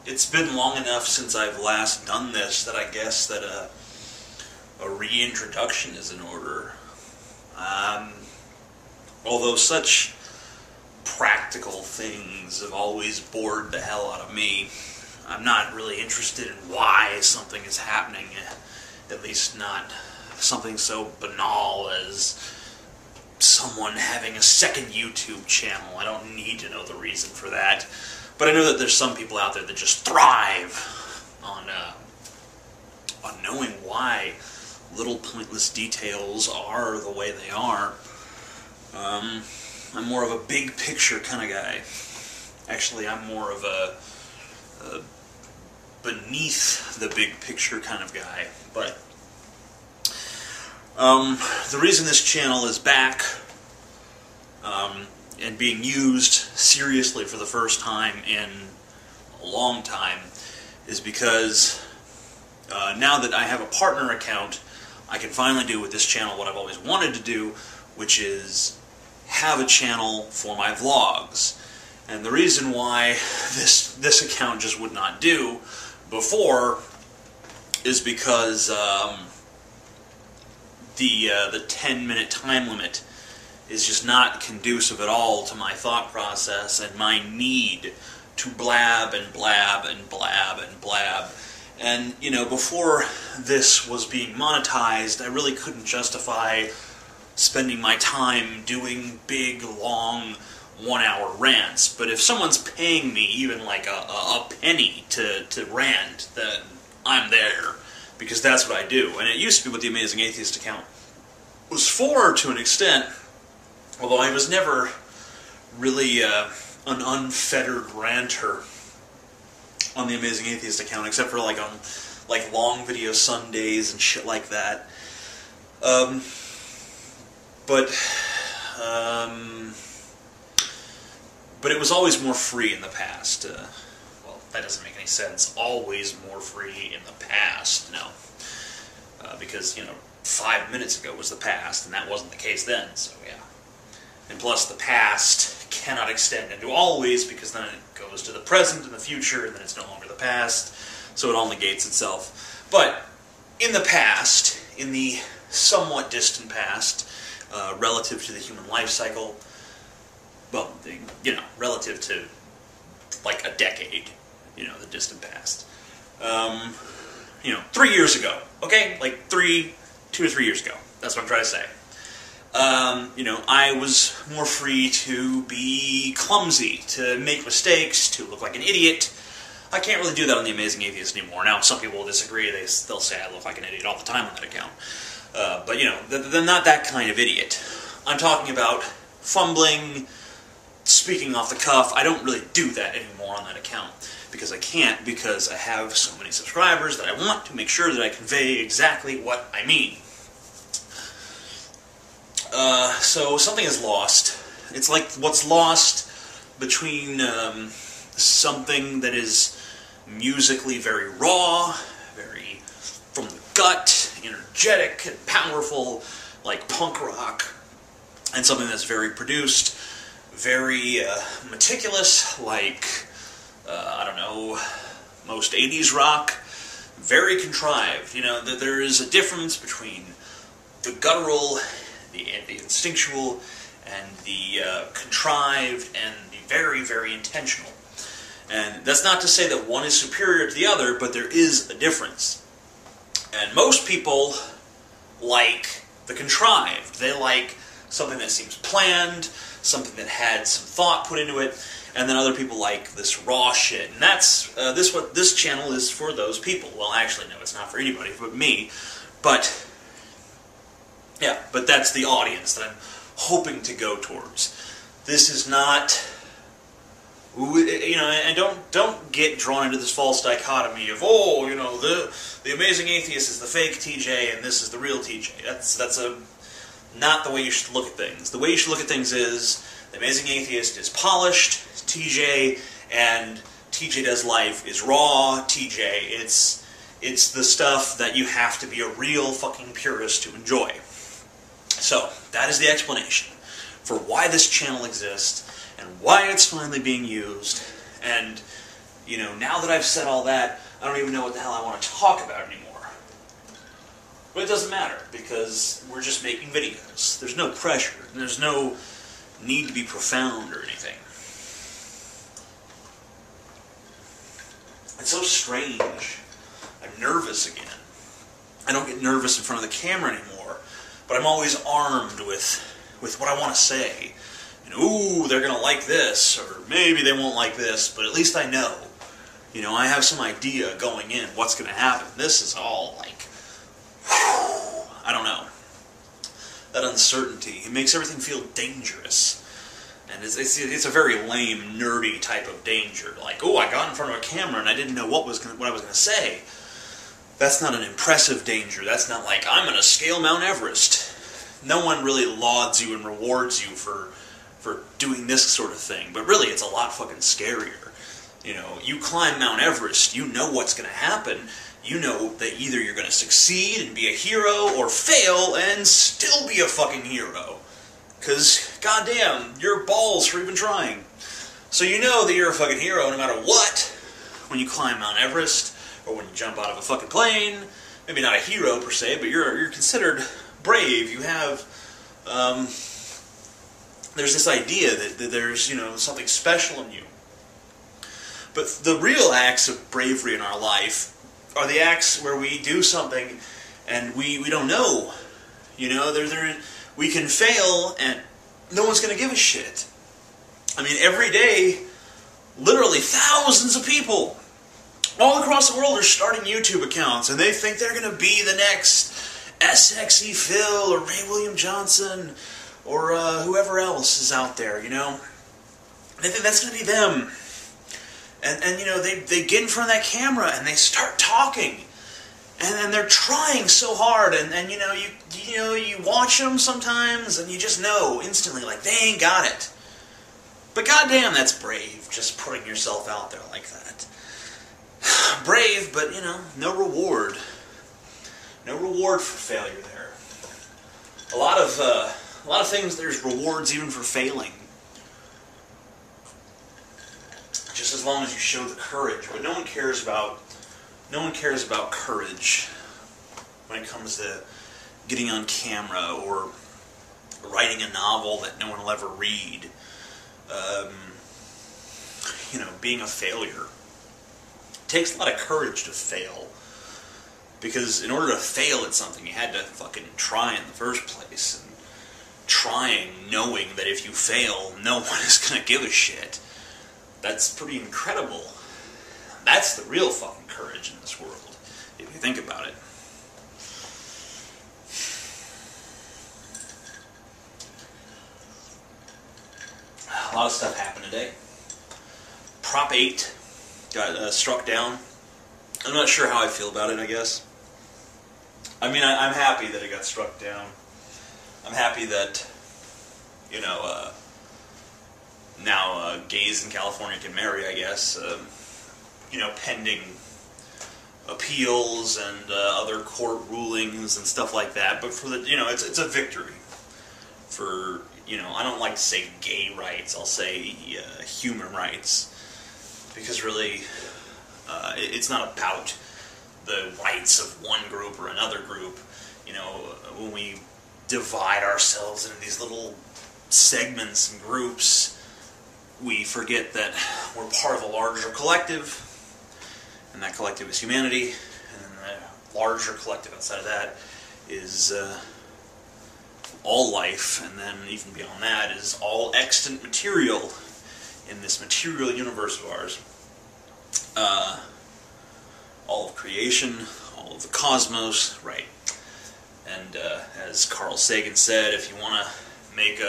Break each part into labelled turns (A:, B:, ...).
A: it's been long enough since I've last done this that I guess that a reintroduction is in order. Although such practical things have always bored the hell out of me, I'm not really interested in why something is happening, at least not something so banal as someone having a second YouTube channel. I don't need to know the reason for that, but I know that there's some people out there that just thrive on knowing why little pointless details are the way they are. I'm more of a big picture kind of guy. Actually, I'm more of a beneath the big picture kind of guy. But the reason this channel is back and being used seriously for the first time in a long time is because now that I have a partner account, I can finally do with this channel what I've always wanted to do, which is have a channel for my vlogs. And the reason why this account just would not do before is because the 10-minute time limit is just not conducive at all to my thought process and my need to blab and blab and blab and blab. And, you know, before this was being monetized, I really couldn't justify spending my time doing big, long, one-hour rants. But if someone's paying me even like a penny to rant, then I'm there, because that's what I do. And it used to be what the Amazing Atheist account was for, to an extent, although I was never really an unfettered ranter on the Amazing Atheist account, except for like on like long video Sundays and shit like that. But it was always more free in the past. Well, that doesn't make any sense. Always more free in the past, no. Because, you know, 5 minutes ago was the past, and that wasn't the case then, so yeah. And plus, the past cannot extend into always, because then it goes to the present and the future, and then it's no longer the past, so it all negates itself. But in the past, in the somewhat distant past, relative to the human life cycle, well, you know, relative to like a decade, you know, the distant past. You know, 3 years ago, okay? Like 2 or 3 years ago. That's what I'm trying to say. You know, I was more free to be clumsy, to make mistakes, to look like an idiot. I can't really do that on the Amazing Atheist anymore. Now, some people will disagree. They'll say I look like an idiot all the time on that account. But, you know, they're not that kind of idiot. I'm talking about fumbling, speaking off the cuff. I don't really do that anymore on that account, because I can't, because I have so many subscribers that I want to make sure that I convey exactly what I mean. So something is lost. It's like what's lost between something that is musically very raw, very from the gut, energetic and powerful, like punk rock, and something that's very produced, very meticulous, like, I don't know, most 80s rock, very contrived. You know, that there is a difference between the guttural, the instinctual, and the contrived, and the very, very intentional. And that's not to say that one is superior to the other, but there is a difference. And most people like the contrived. They like something that seems planned, something that had some thought put into it, and then other people like this raw shit. And that's what this channel is for, those people. Well, actually, no, it's not for anybody but me. But yeah, but that's the audience that I'm hoping to go towards. This is not, you know, and don't get drawn into this false dichotomy of, oh, you know, the Amazing Atheist is the fake TJ and this is the real TJ. That's not the way you should look at things. The way you should look at things is the Amazing Atheist is polished TJ, and TJ Does Life is raw TJ. It's the stuff that you have to be a real fucking purist to enjoy. So, that is the explanation for why this channel exists, and why it's finally being used, and, You know, now that I've said all that, I don't even know what the hell I want to talk about anymore. But it doesn't matter, because we're just making videos. There's no pressure. There's no need to be profound or anything. It's so strange. I'm nervous again. I don't get nervous in front of the camera anymore, but I'm always armed with what I want to say. And, ooh, they're going to like this, or maybe they won't like this, but at least I know. You know, I have some idea going in what's going to happen. This is all like, whew, I don't know. That uncertainty, it makes everything feel dangerous. And it's a very lame, nerdy type of danger. Like, oh, I got in front of a camera and I didn't know what I was going to say. That's not an impressive danger. That's not like, I'm going to scale Mount Everest. No one really lauds you and rewards you for doing this sort of thing. But really, it's a lot fucking scarier. You know, you climb Mount Everest, you know what's going to happen. You know that either you're going to succeed and be a hero, or fail and still be a fucking hero. Because, goddamn, you're balls for even trying. So you know that you're a fucking hero no matter what when you climb Mount Everest, or when you jump out of a fucking plane. Maybe not a hero per se, but you're considered brave. You have, there's this idea that there's, you know, something special in you. But the real acts of bravery in our life are the acts where we do something and we don't know. You know, we can fail and no one's going to give a shit. I mean, every day, literally thousands of people all across the world are starting YouTube accounts, and they think they're going to be the next SXE Phil or Ray William Johnson or whoever else is out there, you know. They think that's going to be them. And you know, they get in front of that camera and they start talking. And they're trying so hard, and you know, you watch them sometimes and you just know instantly, like, they ain't got it. But goddamn, that's brave, just putting yourself out there like that. Brave, but you know, no reward. No reward for failure there. A lot of things, there's rewards even for failing. Just as long as you show the courage, but no one cares about courage when it comes to getting on camera or writing a novel that no one will ever read. You know, being a failure. It takes a lot of courage to fail. Because in order to fail at something, you had to fucking try in the first place. And trying, knowing that if you fail, no one is going to give a shit. That's pretty incredible. That's the real fucking courage in this world, if you think about it. A lot of stuff happened today. Prop 8 got struck down. I'm not sure how I feel about it, I guess. I mean, I'm happy that it got struck down. I'm happy that, you know, now gays in California can marry, I guess. You know, pending appeals and other court rulings and stuff like that. But for the, you know, it's a victory for, you know, I don't like to say gay rights. I'll say human rights, because really, it's not about the rights of one group or another group. You know, when we divide ourselves into these little segments and groups, we forget that we're part of a larger collective, and that collective is humanity, and then the larger collective outside of that is all life, and then even beyond that is all extant material in this material universe of ours. All of creation, all of the cosmos, right? And as Carl Sagan said, if you want to make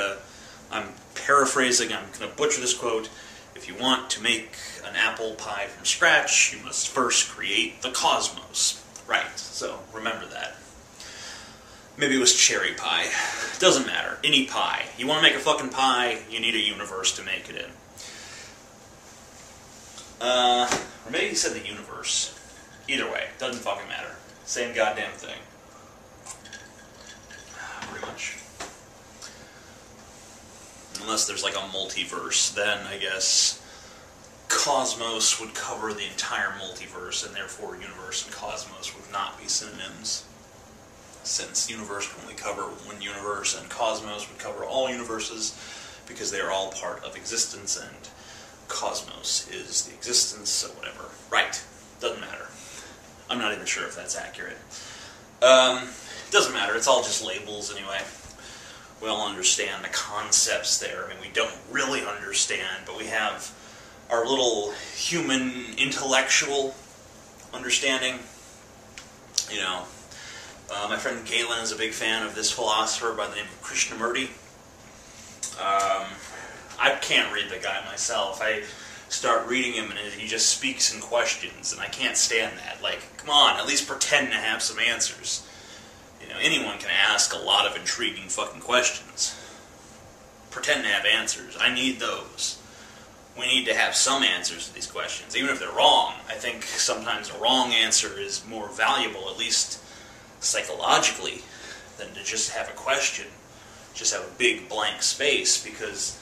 A: I'm paraphrasing, I'm going to butcher this quote, if you want to make an apple pie from scratch, you must first create the cosmos. Right, so remember that. Maybe it was cherry pie. Doesn't matter. Any pie. You want to make a fucking pie, you need a universe to make it in. Or maybe he said the universe. Either way, doesn't fucking matter. Same goddamn thing. Pretty much. Unless there's like a multiverse, then I guess cosmos would cover the entire multiverse, and therefore universe and cosmos would not be synonyms, since universe would only cover one universe, and cosmos would cover all universes, because they are all part of existence, and cosmos is the existence, so whatever. Right. Doesn't matter. I'm not even sure if that's accurate. Doesn't matter. It's all just labels anyway. We all understand the concepts there. I mean, we don't really understand, but we have our little human intellectual understanding. You know, my friend Galen is a big fan of this philosopher by the name of Krishnamurti. I can't read the guy myself. I start reading him and he just speaks in questions, and I can't stand that. Like, come on, at least pretend to have some answers. You know, anyone can ask a lot of intriguing fucking questions. Pretend to have answers. I need those. We need to have some answers to these questions, even if they're wrong. I think sometimes a wrong answer is more valuable, at least psychologically, than to just have a question. Just have a big blank space, because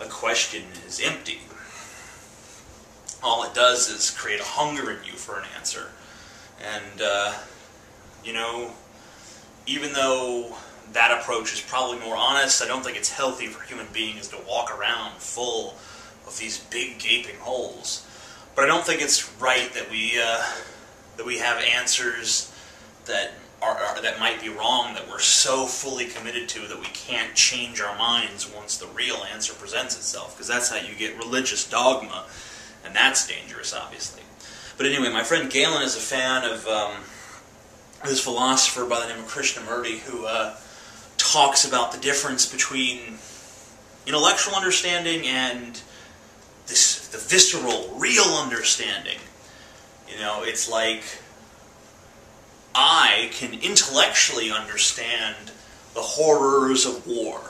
A: a question is empty. All it does is create a hunger in you for an answer. And, you know, even though that approach is probably more honest, I don't think it's healthy for human beings to walk around full of these big gaping holes. But I don't think it's right that we have answers that that might be wrong, that we're so fully committed to that we can't change our minds once the real answer presents itself, because that's how you get religious dogma, and that's dangerous, obviously. But anyway, my friend Galen is a fan of this philosopher by the name of Krishnamurti, who talks about the difference between intellectual understanding and the visceral, real understanding. You know, it's like, I can intellectually understand the horrors of war,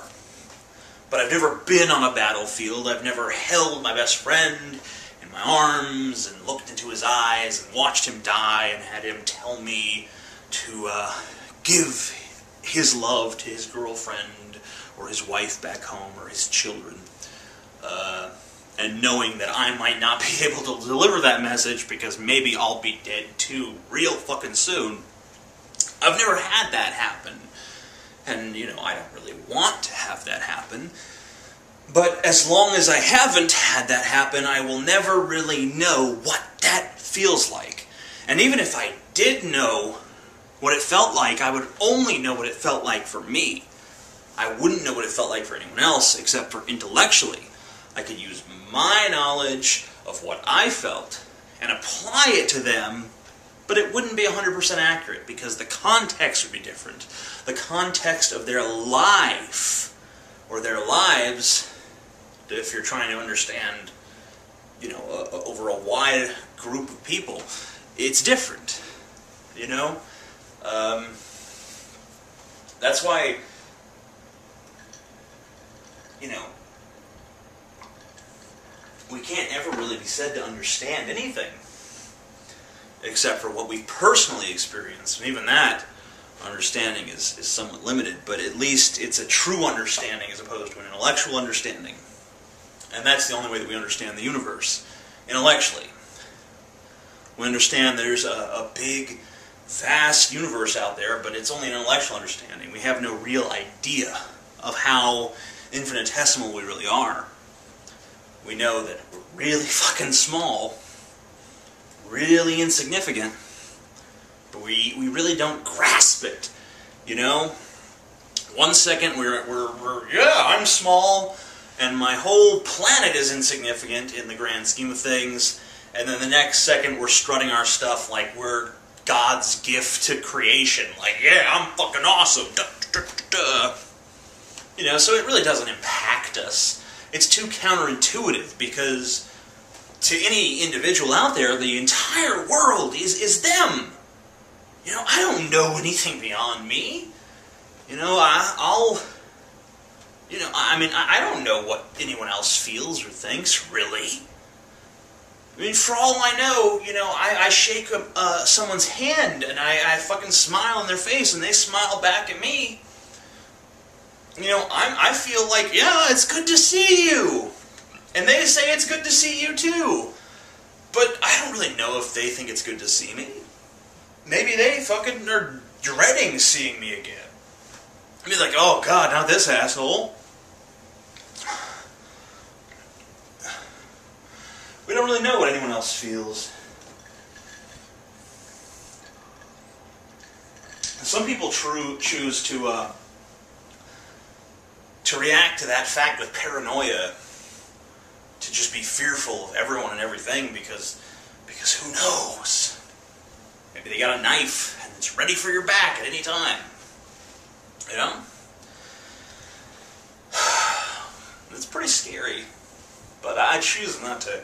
A: but I've never been on a battlefield. I've never held my best friend in my arms and looked into his eyes and watched him die and had him tell me to give his love to his girlfriend or his wife back home or his children. And knowing that I might not be able to deliver that message because maybe I'll be dead too real fucking soon. I've never had that happen. And, you know, I don't really want to have that happen. But as long as I haven't had that happen, I will never really know what that feels like. And even if I did know what it felt like, I would only know what it felt like for me. I wouldn't know what it felt like for anyone else, except for intellectually. I could use my knowledge of what I felt and apply it to them, but it wouldn't be 100% accurate, because the context would be different. The context of their life, or their lives, if you're trying to understand, you know, over a wide group of people, it's different, you know? That's why, you know, we can't ever really be said to understand anything, except for what we've personally experienced. And even that understanding is somewhat limited, but at least it's a true understanding as opposed to an intellectual understanding. And that's the only way that we understand the universe, intellectually. We understand there's a big, vast universe out there, but it's only an intellectual understanding. We have no real idea of how infinitesimal we really are. We know that we're really fucking small, really insignificant, but we really don't grasp it, you know? 1 second we're yeah, I'm small, and my whole planet is insignificant in the grand scheme of things, and then the next second we're strutting our stuff like we're God's gift to creation, like, yeah, I'm fucking awesome, duh, duh, duh, duh. You know, so it really doesn't impact us. It's too counterintuitive, because to any individual out there, the entire world is them. You know, I don't know anything beyond me. You know, I don't know what anyone else feels or thinks, really. I mean, for all I know, you know, I shake someone's hand and I fucking smile in their face and they smile back at me. You know, I feel like, yeah, it's good to see you. And they say it's good to see you too. But I don't really know if they think it's good to see me. Maybe they fucking are dreading seeing me again. I mean, like, oh god, not this asshole. We don't really know what anyone else feels. Some people choose to react to that fact with paranoia, to just be fearful of everyone and everything, because who knows? Maybe they got a knife and it's ready for your back at any time. You know? It's pretty scary. But I choose not to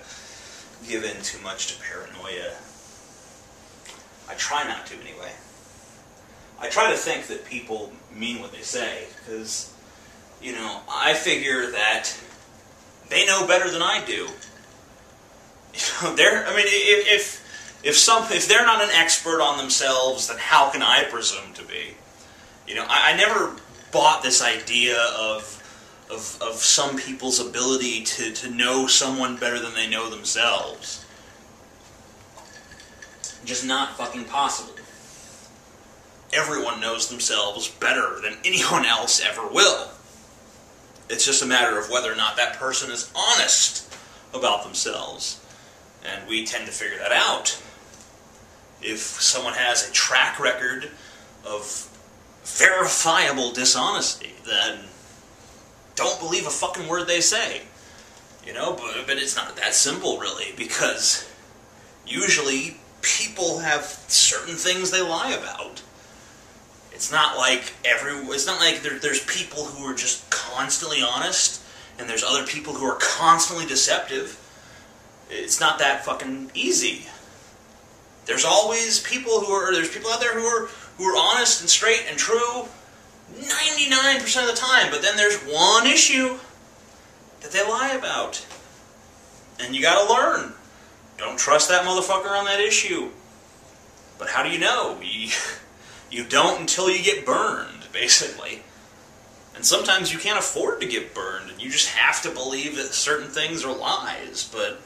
A: give in too much to paranoia. I try not to, anyway. I try to think that people mean what they say, because, you know, I figure that they know better than I do. You know, if they're not an expert on themselves, then how can I presume to be? You know, I never bought this idea of some people's ability to know someone better than they know themselves. Just not fucking possible. Everyone knows themselves better than anyone else ever will. It's just a matter of whether or not that person is honest about themselves. And we tend to figure that out. If someone has a track record of verifiable dishonesty, then don't believe a fucking word they say. You know, but it's not that simple, really, because usually people have certain things they lie about. It's not like there's people who are just constantly honest, and there's other people who are constantly deceptive. It's not that fucking easy. There's always people there's people out there who are honest and straight and true 99% of the time, but then there's one issue that they lie about. And you gotta learn. Don't trust that motherfucker on that issue. But how do you know? You don't until you get burned, basically. And sometimes you can't afford to get burned, and you just have to believe that certain things are lies. But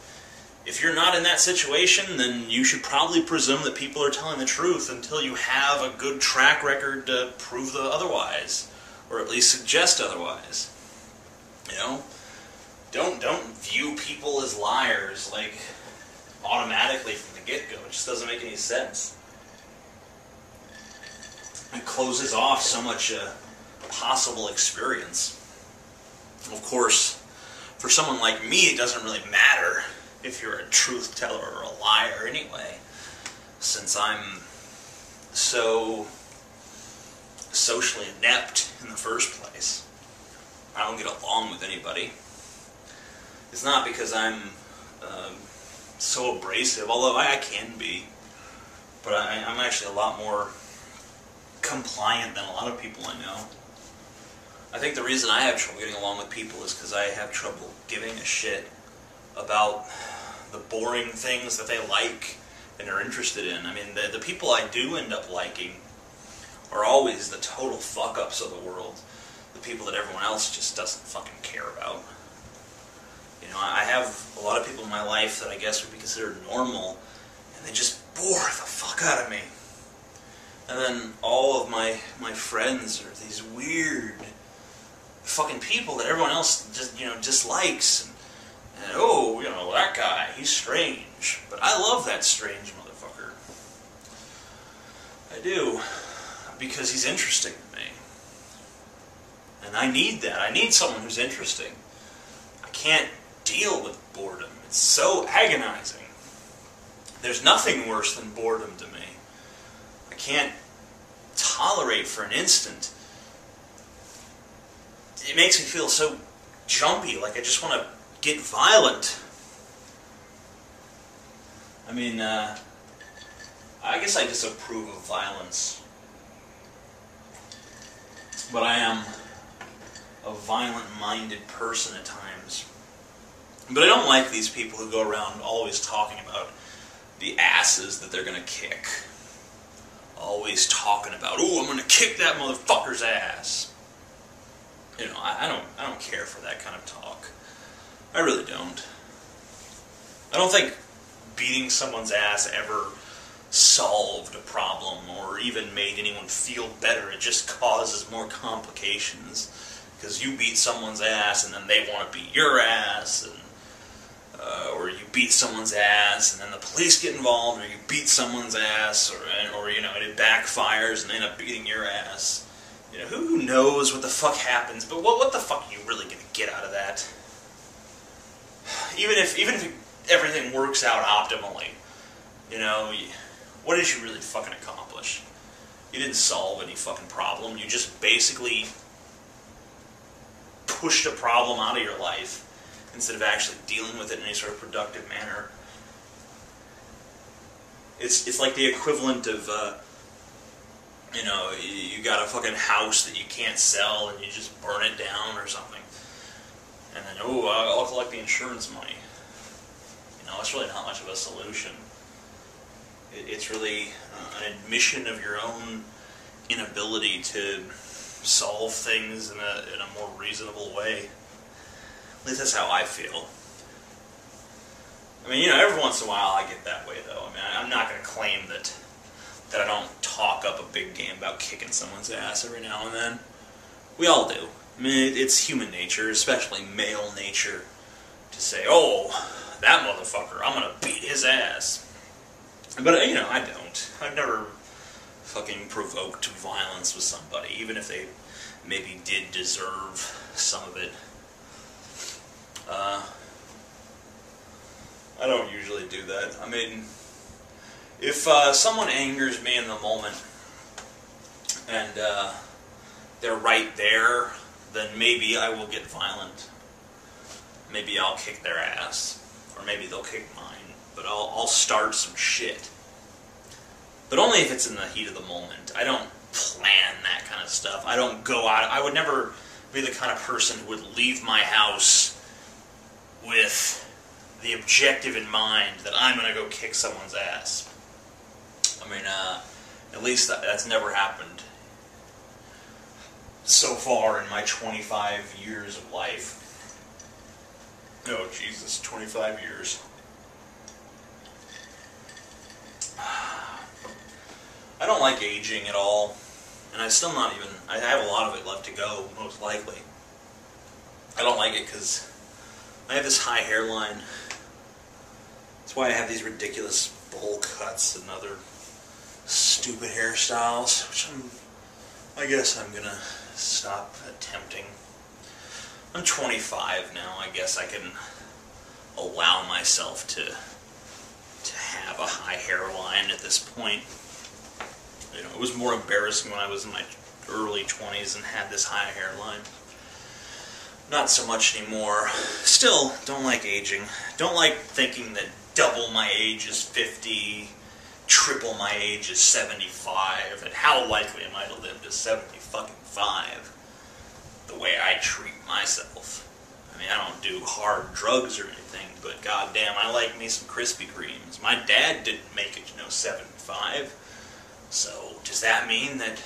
A: if you're not in that situation, then you should probably presume that people are telling the truth until you have a good track record to prove the otherwise, or at least suggest otherwise. You know? Don't view people as liars, like, automatically from the get-go. It just doesn't make any sense. It closes off so much possible experience. Of course, for someone like me, it doesn't really matter if you're a truth teller or a liar anyway, since I'm so socially inept in the first place. I don't get along with anybody. It's not because I'm so abrasive, although I can be, but I'm actually a lot more compliant than a lot of people I know. I think the reason I have trouble getting along with people is because I have trouble giving a shit about the boring things that they like and are interested in. I mean, the people I do end up liking are always the total fuck-ups of the world. The people that everyone else just doesn't fucking care about. You know, I have a lot of people in my life that I guess would be considered normal, and they just bore the fuck out of me. And then all of my friends are these weird fucking people that everyone else just, you know, dislikes. And oh, you know, that guy, he's strange. But I love that strange motherfucker. I do. Because he's interesting to me. And I need that. I need someone who's interesting. I can't deal with boredom. It's so agonizing. There's nothing worse than boredom to me. I can't tolerate for an instant. It makes me feel so jumpy, like I just want to get violent. I mean, I guess I disapprove of violence. But I am a violent-minded person at times. But I don't like these people who go around always talking about the asses that they're going to kick. Always talking about, "Ooh, I'm going to kick that motherfucker's ass." You know, I don't care for that kind of talk. I really don't. I don't think beating someone's ass ever solved a problem or even made anyone feel better. It just causes more complications because you beat someone's ass and then they want to beat your ass, and or you beat someone's ass and then the police get involved, or you beat someone's ass, or you know, it backfires and they end up beating your ass. You know, who knows what the fuck happens, but what the fuck are you really gonna get out of that? Even if everything works out optimally, you know, what did you really fucking accomplish? You didn't solve any fucking problem. You just basically pushed a problem out of your life instead of actually dealing with it in any sort of productive manner. It's like the equivalent of, you know, you got a fucking house that you can't sell and you just burn it down or something. And then, oh, I'll collect the insurance money. You know, it's really not much of a solution. It's really an admission of your own inability to solve things in a more reasonable way. At least that's how I feel. I mean, you know, every once in a while I get that way, though. I mean, I'm not going to claim that I don't talk up a big game about kicking someone's ass every now and then. We all do. I mean, it's human nature, especially male nature, to say, oh, that motherfucker, I'm going to beat his ass. But, you know, I don't. I've never fucking provoked violence with somebody, even if they maybe did deserve some of it. I don't usually do that. I mean, if someone angers me in the moment and they're right there, then maybe I will get violent. Maybe I'll kick their ass, or maybe they'll kick mine. But I'll start some shit. But only if it's in the heat of the moment. I don't plan that kind of stuff. I don't go out. I would never be the kind of person who would leave my house with the objective in mind that I'm going to go kick someone's ass. I mean, at least that's never happened so far in my 25 years of life. Oh, Jesus, 25 years. I don't like aging at all, and I have a lot of it left to go, most likely. I don't like it because I have this high hairline. That's why I have these ridiculous bowl cuts and other stupid hairstyles, which I guess I'm gonna stop attempting. I'm 25 now. I guess I can allow myself to have a high hairline at this point. You know, it was more embarrassing when I was in my early 20s and had this high hairline. Not so much anymore. Still, don't like aging. Don't like thinking that double my age is 50, triple my age is 75, and how likely am I to live to 75 the way I treat myself. I mean, I don't do hard drugs or anything, but goddamn, I like me some Krispy Kremes. My dad didn't make it to 75, so does that mean that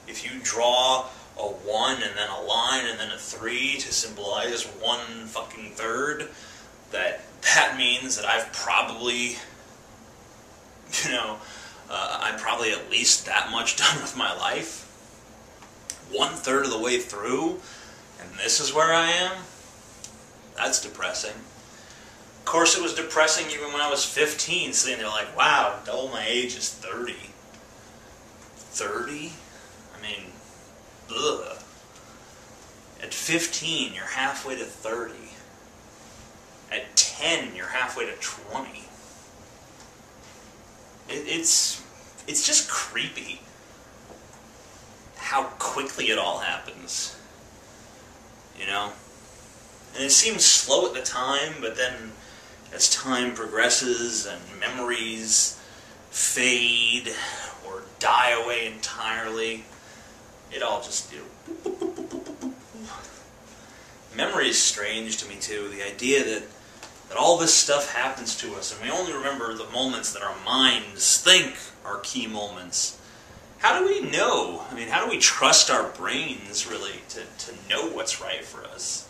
A: if you draw a 1 and then a line and then a 3 to symbolize 1 fucking third, that means that I've probably, you know, I'm probably at least that much done with my life? 1/3 of the way through, and this is where I am? That's depressing. Of course, it was depressing even when I was 15, sitting there like, wow, double my age is 30. 30? I mean, ugh. At 15, you're halfway to 30. At 10, you're halfway to 20. It's just creepy how quickly it all happens. You know? And it seems slow at the time, but then as time progresses and memories fade or die away entirely, it all just, you know, memory is strange to me too. The idea that all this stuff happens to us and we only remember the moments that our minds think are key moments. How do we know? I mean, how do we trust our brains, really, to know what's right for us?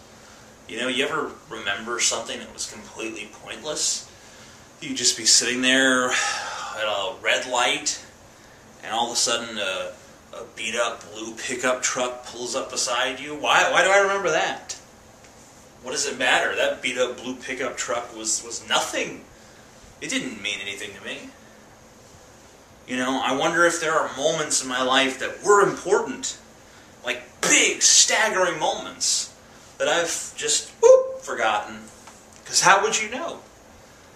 A: You know, you ever remember something that was completely pointless? You just be sitting there at a red light, and all of a sudden a beat-up blue pickup truck pulls up beside you. Why do I remember that? What does it matter? That beat-up blue pickup truck was nothing. It didn't mean anything to me. You know, I wonder if there are moments in my life that were important, like big, staggering moments, that I've just, forgotten. Because how would you know?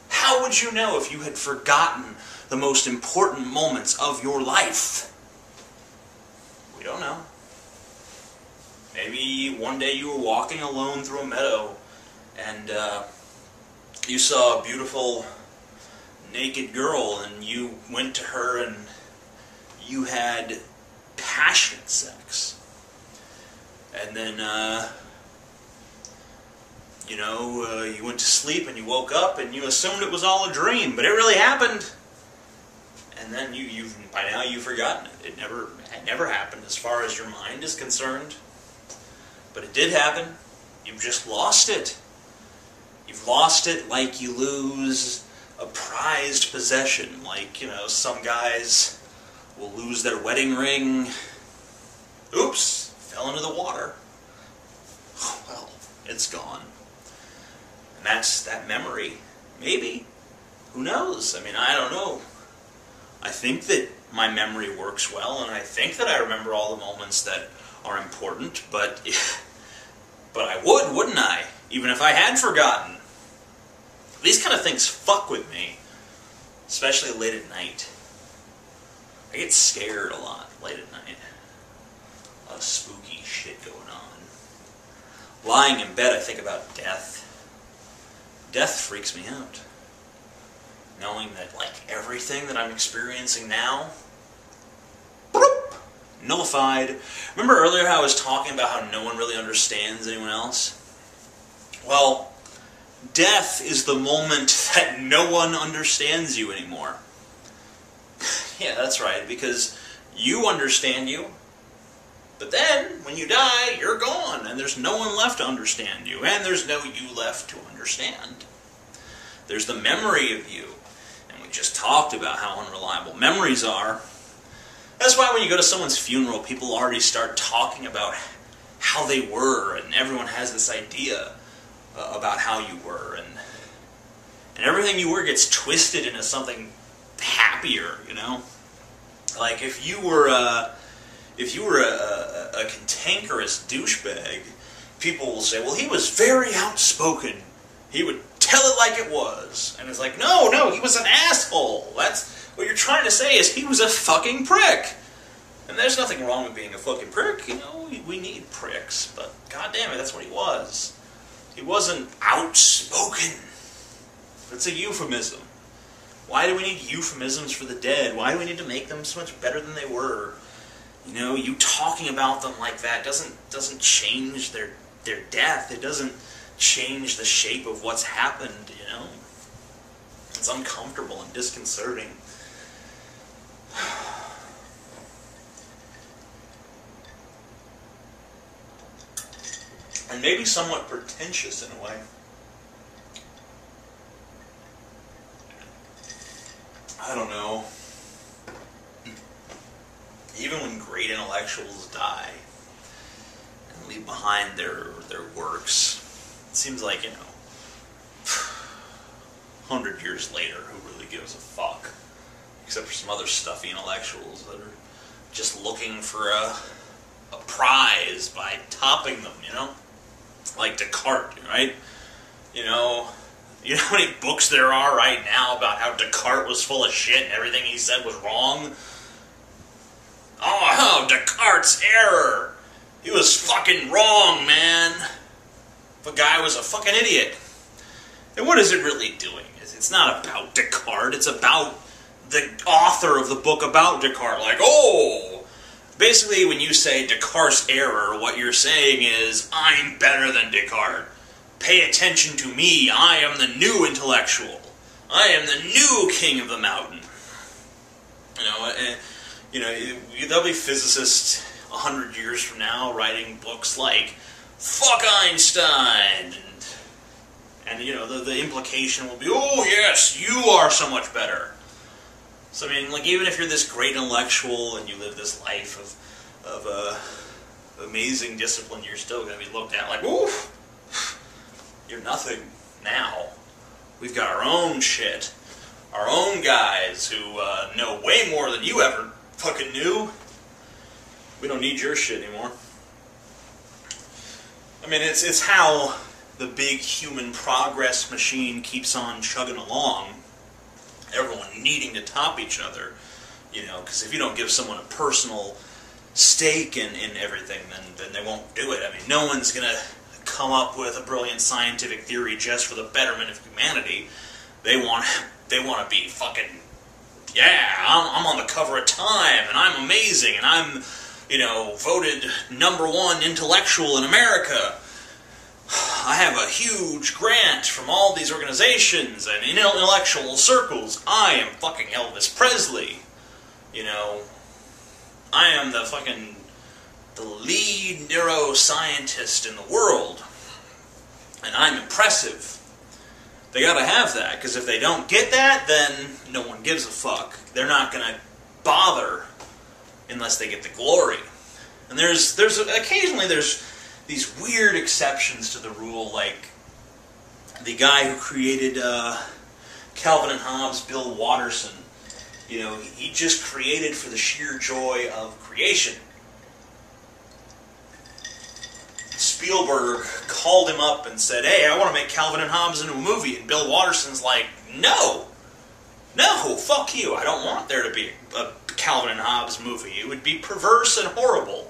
A: How would you know if you had forgotten the most important moments of your life? We don't know. Maybe one day you were walking alone through a meadow and you saw a beautiful naked girl and you went to her and you had passionate sex. And then, you went to sleep and you woke up and you assumed it was all a dream, but it really happened. And then by now you've forgotten it. It never happened as far as your mind is concerned. But it did happen. You've just lost it. You've lost it like you lose a prized possession. Like, some guys will lose their wedding ring. Oops, fell into the water. Well, it's gone. And that's that memory. Maybe. Who knows? I mean, I don't know. I think that my memory works well, and I think that I remember all the moments that are important, but I wouldn't I? Even if I had forgotten. These kind of things fuck with me, especially late at night. I get scared a lot late at night. A lot of spooky shit going on. Lying in bed, I think about death. Death freaks me out. Knowing that, everything that I'm experiencing now, nullified. Remember earlier how I was talking about how no one really understands anyone else? Well, death is the moment that no one understands you anymore. Yeah, that's right, because you understand you, but then, when you die, you're gone, and there's no one left to understand you, and there's no you left to understand. There's the memory of you, and we just talked about how unreliable memories are. That's why when you go to someone's funeral, people already start talking about how they were, and everyone has this idea about how you were, and everything you were gets twisted into something happier, Like if you were a cantankerous douchebag, people will say, well, he was very outspoken. He would tell it like it was. And it's like, no, he was an asshole. That's what you're trying to say is he was a fucking prick. And there's nothing wrong with being a fucking prick. We need pricks. But goddamn it, that's what he was. He wasn't outspoken. It's a euphemism. Why do we need euphemisms for the dead? Why do we need to make them so much better than they were? You talking about them like that doesn't change their death. It doesn't change the shape of what's happened, It's uncomfortable and disconcerting. And maybe somewhat pretentious in a way. I don't know. Even when great intellectuals die and leave behind their works, it seems like, 100 years later, who really gives a fuck? Except for some other stuffy intellectuals that are just looking for a prize by topping them, Like Descartes, right? You know how many books there are right now about how Descartes was full of shit and everything he said was wrong? Oh, Descartes' error! He was fucking wrong, man! The guy was a fucking idiot. And what is it really doing? It's not about Descartes, it's about the author of the book about Descartes. Basically when you say Descartes' error, what you're saying is, I'm better than Descartes. Pay attention to me, I am the new intellectual. I am the new king of the mountain. There'll be physicists 100 years from now writing books like Fuck Einstein and And, you know, the implication will be, oh, yes, you are so much better. So, I mean, like, even if you're this great intellectual and you live this life of amazing discipline, you're still going to be looked at like, ooh, you're nothing now. We've got our own shit. Our own guys who know way more than you ever fucking knew. We don't need your shit anymore. I mean, it's how the big human progress machine keeps on chugging along. Everyone needing to top each other, you know, because if you don't give someone a personal stake in everything, then they won't do it. I mean, no one's going to come up with a brilliant scientific theory just for the betterment of humanity. They want to be fucking, yeah, I'm on the cover of Time, and I'm amazing, and I'm, you know, voted #1 intellectual in America. I have a huge grant from all these organizations and intellectual circles. I am fucking Elvis Presley. You know, I am the lead neuroscientist in the world. And I'm impressive. They gotta have that, because if they don't get that, then no one gives a fuck. They're not gonna bother unless they get the glory. And there's occasionally there's these weird exceptions to the rule, like the guy who created Calvin and Hobbes, Bill Watterson. You know, he just created for the sheer joy of creation. Spielberg called him up and said, hey, I want to make Calvin and Hobbes into a movie. And Bill Watterson's like, no, fuck you. I don't want there to be a Calvin and Hobbes movie. It would be perverse and horrible.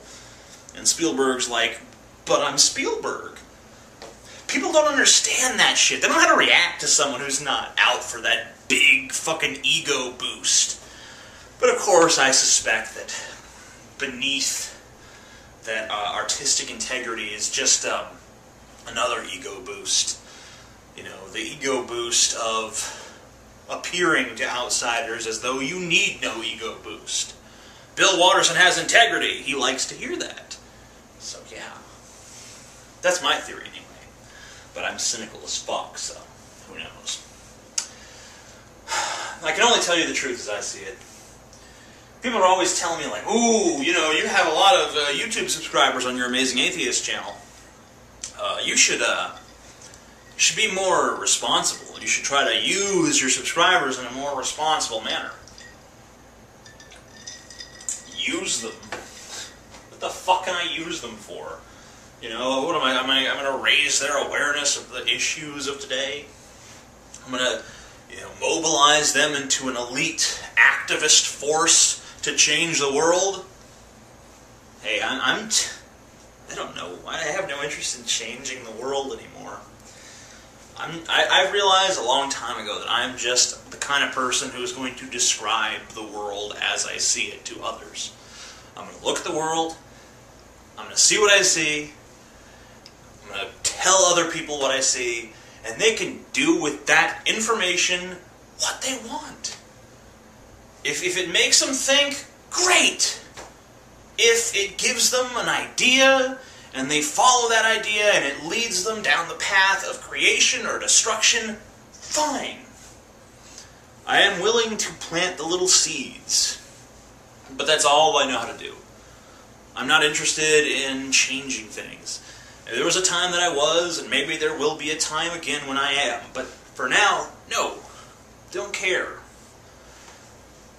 A: And Spielberg's like, but I'm Spielberg. People don't understand that shit. They don't know how to react to someone who's not out for that big fucking ego boost. But of course, I suspect that beneath that artistic integrity is just another ego boost. You know, the ego boost of appearing to outsiders as though you need no ego boost. Bill Watterson has integrity. He likes to hear that. So yeah. That's my theory anyway. But I'm cynical as fuck, so who knows. I can only tell you the truth as I see it. People are always telling me, like, ooh, you know, you have a lot of YouTube subscribers on your Amazing Atheist channel. You should be more responsible. You should try to use your subscribers in a more responsible manner. Use them. What the fuck can I use them for? You know, what I'm going to raise their awareness of the issues of today. I'm going to, you know, mobilize them into an elite activist force to change the world. Hey, I don't know. I have no interest in changing the world anymore. I realized a long time ago that I'm just the kind of person who is going to describe the world as I see it to others. I'm going to look at the world. I'm going to see what I see. I'm going to tell other people what I see, and they can do with that information what they want. If it makes them think, great. If it gives them an idea, and they follow that idea, and it leads them down the path of creation or destruction, fine. I am willing to plant the little seeds, but that's all I know how to do. I'm not interested in changing things. There was a time that I was, and maybe there will be a time again when I am. But for now, no. Don't care.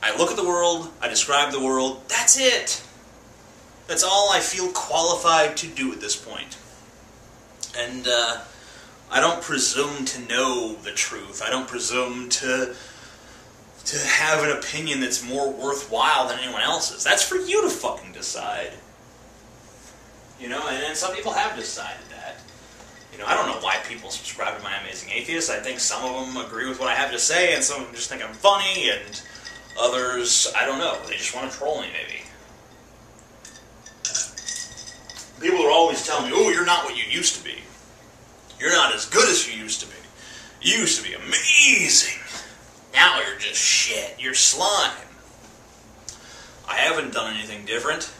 A: I look at the world, I describe the world, that's it. That's all I feel qualified to do at this point. And I don't presume to know the truth. I don't presume to have an opinion that's more worthwhile than anyone else's. That's for you to fucking decide. You know, and some people have decided that. You know, I don't know why people subscribe to My Amazing Atheist. I think some of them agree with what I have to say, and some of them just think I'm funny, and others, I don't know, they just want to troll me, maybe. People are always telling me, oh, you're not what you used to be. You're not as good as you used to be. You used to be amazing. Now you're just shit. You're slime. I haven't done anything different.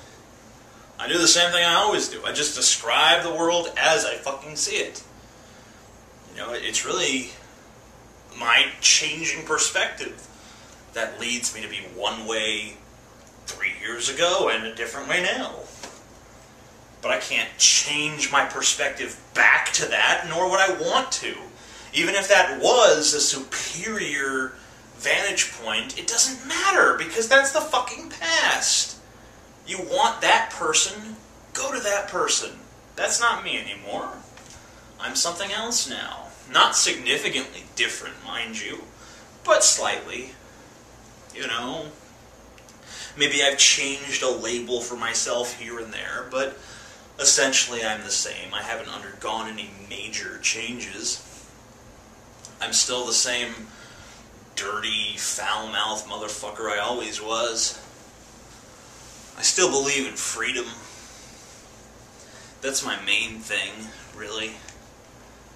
A: I do the same thing I always do. I just describe the world as I fucking see it. You know, it's really my changing perspective that leads me to be one way 3 years ago and a different way now. But I can't change my perspective back to that, nor would I want to. Even if that was a superior vantage point, it doesn't matter, because that's the fucking past. You want that person, go to that person. That's not me anymore. I'm something else now. Not significantly different, mind you, but slightly. You know, maybe I've changed a label for myself here and there, but essentially I'm the same. I haven't undergone any major changes. I'm still the same dirty, foul-mouthed motherfucker I always was. I still believe in freedom. That's my main thing, really.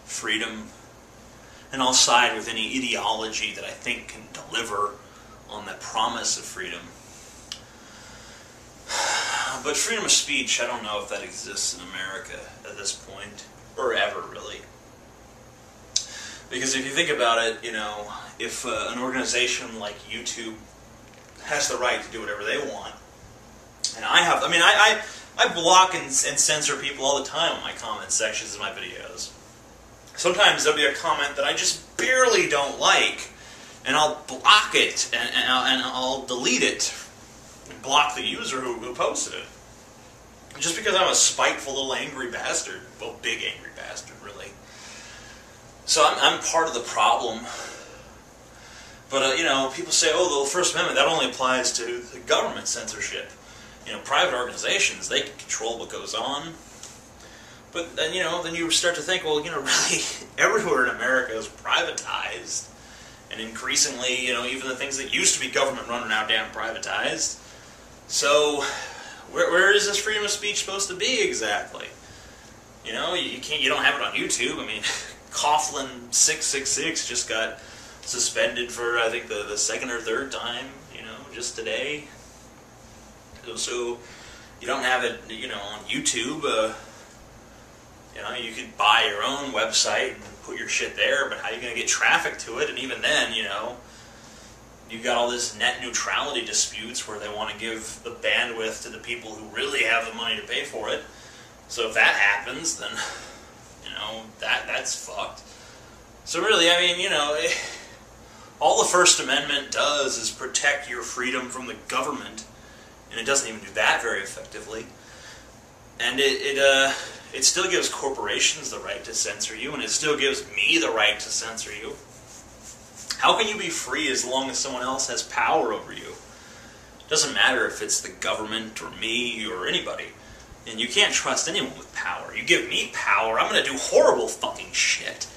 A: Freedom. And I'll side with any ideology that I think can deliver on the promise of freedom. But freedom of speech, I don't know if that exists in America at this point, or ever, really. Because if you think about it, you know, if an organization like YouTube has the right to do whatever they want, and I block and censor people all the time in my comment sections of my videos. Sometimes there'll be a comment that I just barely don't like, and I'll block it, and I'll delete it, and block the user who posted it. Just because I'm a spiteful little angry bastard. Well, big angry bastard, really. So I'm part of the problem. But, you know, people say, oh, the First Amendment, that only applies to the government censorship. You know, private organizations, they can control what goes on. But then, you know, then you start to think, well, you know, really, everywhere in America is privatized. And increasingly, you know, even the things that used to be government-run are now damn privatized. So, where is this freedom of speech supposed to be exactly? You know, you don't have it on YouTube. I mean, Coughlin 666 just got suspended for, I think, the second or third time, you know, just today. So, you don't have it, you know, on YouTube. You know, you could buy your own website and put your shit there, but how are you going to get traffic to it? And even then, you know, you've got all this net neutrality disputes where they want to give the bandwidth to the people who really have the money to pay for it. So if that happens, then, you know, that's fucked. So really, I mean, you know, all the First Amendment does is protect your freedom from the government, and it doesn't even do that very effectively. And it still gives corporations the right to censor you, and it still gives me the right to censor you. How can you be free as long as someone else has power over you? It doesn't matter if it's the government or me or anybody. And you can't trust anyone with power. You give me power, I'm going to do horrible fucking shit.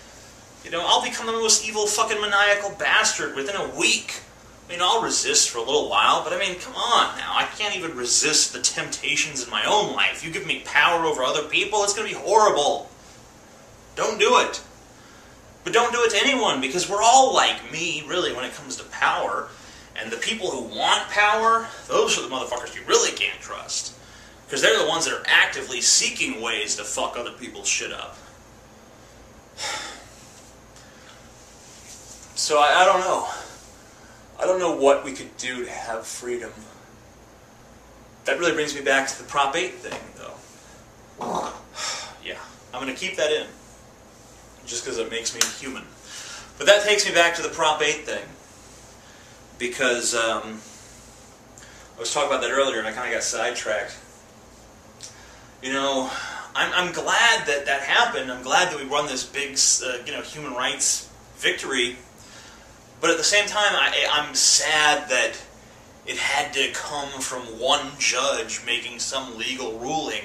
A: You know, I'll become the most evil fucking maniacal bastard within a week. I mean, I'll resist for a little while, but I mean, come on now. I can't even resist the temptations in my own life. You give me power over other people, it's going to be horrible. Don't do it. But don't do it to anyone, because we're all like me, really, when it comes to power. And the people who want power, those are the motherfuckers you really can't trust. Because they're the ones that are actively seeking ways to fuck other people's shit up. So I don't know. I don't know what we could do to have freedom. That really brings me back to the Prop 8 thing, though. Yeah, I'm going to keep that in. Just because it makes me human. But that takes me back to the Prop 8 thing. Because I was talking about that earlier and I kind of got sidetracked. You know, I'm glad that that happened. I'm glad that we won this big, you know, human rights victory. But at the same time, I'm sad that it had to come from one judge making some legal ruling,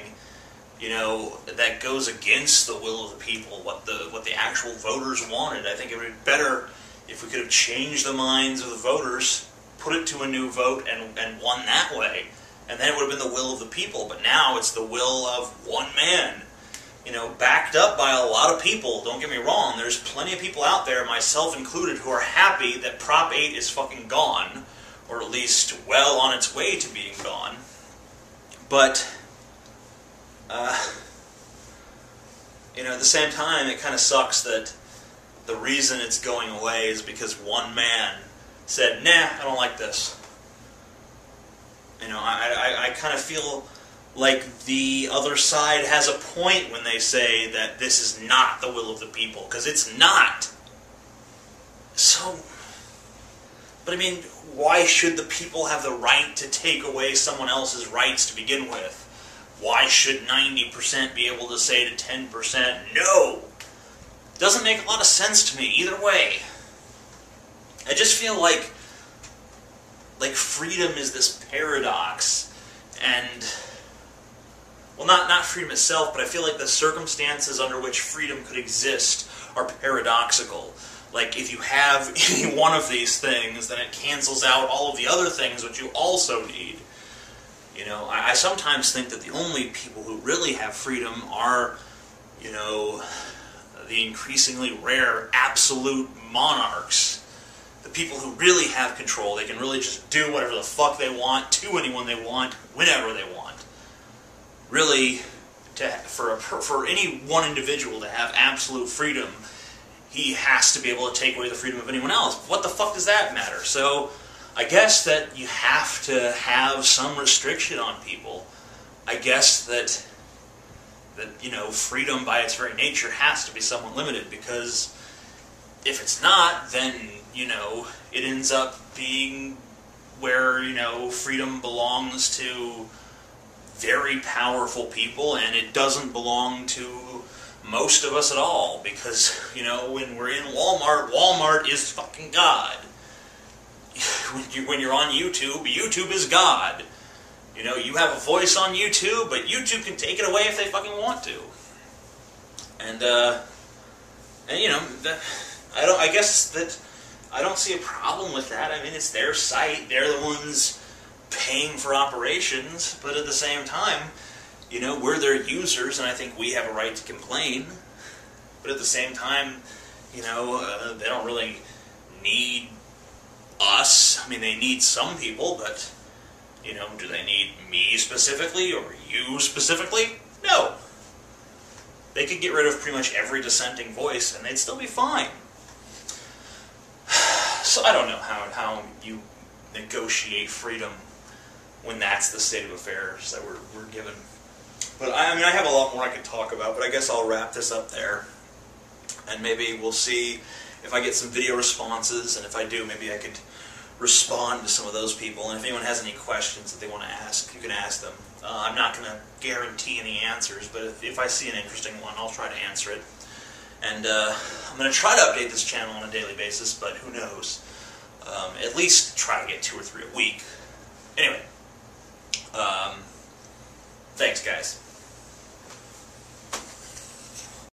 A: you know, that goes against the will of the people, what the actual voters wanted. I think it would be better if we could have changed the minds of the voters, put it to a new vote, and won that way. And then it would have been the will of the people. But now it's the will of one man. You know, backed up by a lot of people. Don't get me wrong, there's plenty of people out there, myself included, who are happy that Prop 8 is fucking gone, or at least well on its way to being gone. But, you know, at the same time, it kind of sucks that the reason it's going away is because one man said, nah, I don't like this. You know, I kind of feel like the other side has a point when they say that this is not the will of the people, because it's not. So, but I mean, why should the people have the right to take away someone else's rights to begin with? Why should 90% be able to say to 10%, no? Doesn't make a lot of sense to me, either way. I just feel like freedom is this paradox, and, well, not freedom itself, but I feel like the circumstances under which freedom could exist are paradoxical. Like, if you have any one of these things, then it cancels out all of the other things which you also need. You know, I sometimes think that the only people who really have freedom are, you know, the increasingly rare absolute monarchs. The people who really have control. They can really just do whatever the fuck they want, to anyone they want, whenever they want. Really, for any one individual to have absolute freedom, he has to be able to take away the freedom of anyone else. What the fuck does that matter? So, I guess that you have to have some restriction on people. I guess that you know, freedom by its very nature has to be somewhat limited, because if it's not, then, you know, it ends up being where, you know, freedom belongs to very powerful people, and it doesn't belong to most of us at all, because, you know, when we're in Walmart, Walmart is fucking God. When you're on YouTube, YouTube is God. You know, you have a voice on YouTube, but YouTube can take it away if they fucking want to. And you know, I guess that I don't see a problem with that. I mean, it's their site. They're the ones paying for operations, but at the same time, you know, we're their users, and I think we have a right to complain. But at the same time, you know, they don't really need us. I mean, they need some people, but, you know, do they need me specifically, or you specifically? No. They could get rid of pretty much every dissenting voice, and they'd still be fine. So I don't know how you negotiate freedom when that's the state of affairs that we're given. But I mean, I have a lot more I could talk about, but I guess I'll wrap this up there. And maybe we'll see if I get some video responses, and if I do, maybe I could respond to some of those people. And if anyone has any questions that they want to ask, you can ask them. I'm not going to guarantee any answers, but if I see an interesting one, I'll try to answer it. And I'm going to try to update this channel on a daily basis, but who knows. At least try to get 2 or 3 a week. Anyway, thanks guys.